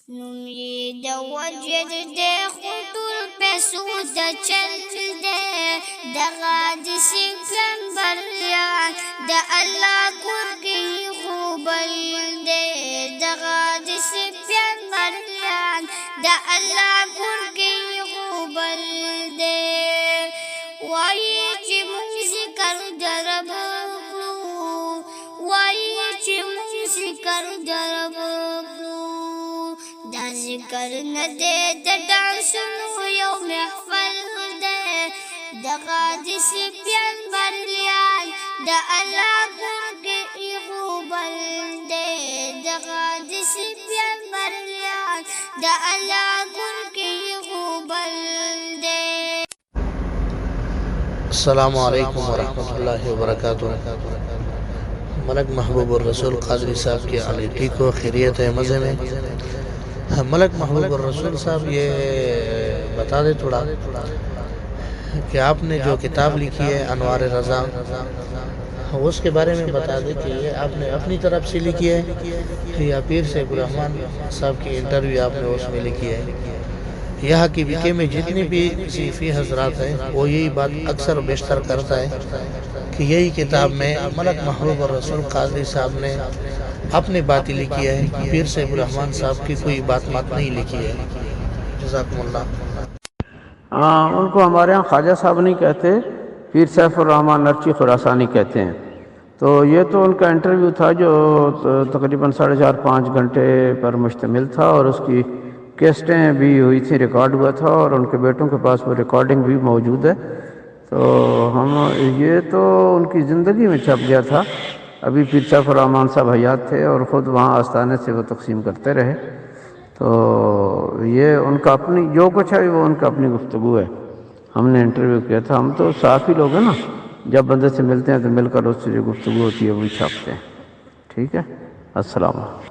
نومي د وجد د خطول پیسو د چل دے دغا د سپمبر یان د اللہ کور کی خوبل دے دغا د سپمبر یان د اللہ کور کی خوبل دے وائی چی مونږ ذکر درب کړو وائی چی مونږ ذکر درب کړو دا ذکر نه دے د ډانسونو یو محفل دے دغا د سپمبر یان د الله کور کې خوبل دے دغا د سپمبر یان د الله کور کې خوبل دے. السلام علیکم ورحمۃ اللہ وبرکاتہ. ملک محبوب الرسول قادری صاحب کی علیقی کو خیریت ہے مزے میں. ملک محبوب الرسول صاحب یہ بتا دے تھوڑا کہ آپ نے جو کتاب لکھی ہے انوار رضا اس کے بارے میں بتا دے کہ یہ آپ نے اپنی طرف سے لکھی ہے یا پیر سیف الرحمن صاحب کی انٹرویو آپ نے اس میں لکھی ہے. یہاں کی وکے میں جتنے بھی صوفی حضرات ہیں وہ یہی بات اکثر و بیشتر کرتا ہے کہ یہی کتاب میں ملک محبوب الرسول قادری صاحب نے اپنی باتیں لکھی ہے, پیر سیف الرحمن صاحب کی کوئی بات نہیں لکھی ہے. جزاکم اللہ. ان کو ہمارے ہاں خواجہ صاحب نہیں کہتے, پیر سیف الرحمن نرچی خراسانی کہتے ہیں. تو یہ تو ان کا انٹرویو تھا جو تقریباً 4.5-5 گھنٹے پر مشتمل تھا, اور اس کی کیسٹیں بھی ہوئی تھی, ریکارڈ ہوا تھا, اور ان کے بیٹوں کے پاس وہ ریکارڈنگ بھی موجود ہے. تو یہ تو ان کی زندگی میں چھپ گیا تھا. ابھی پیر سیف الرحمن صاحب حیات تھے اور خود وہاں آستانے سے وہ تقسیم کرتے رہے. تو یہ ان کا اپنی جو کچھ ہے وہ ان کا اپنی گفتگو ہے. ہم نے انٹرویو کیا تھا. ہم تو صحافی لوگ ہیں نا, جب بندے سے ملتے ہیں تو مل کر اس سے جو گفتگو ہوتی ہے وہی چھاپتے ہیں. ٹھیک ہے, السلام علیکم.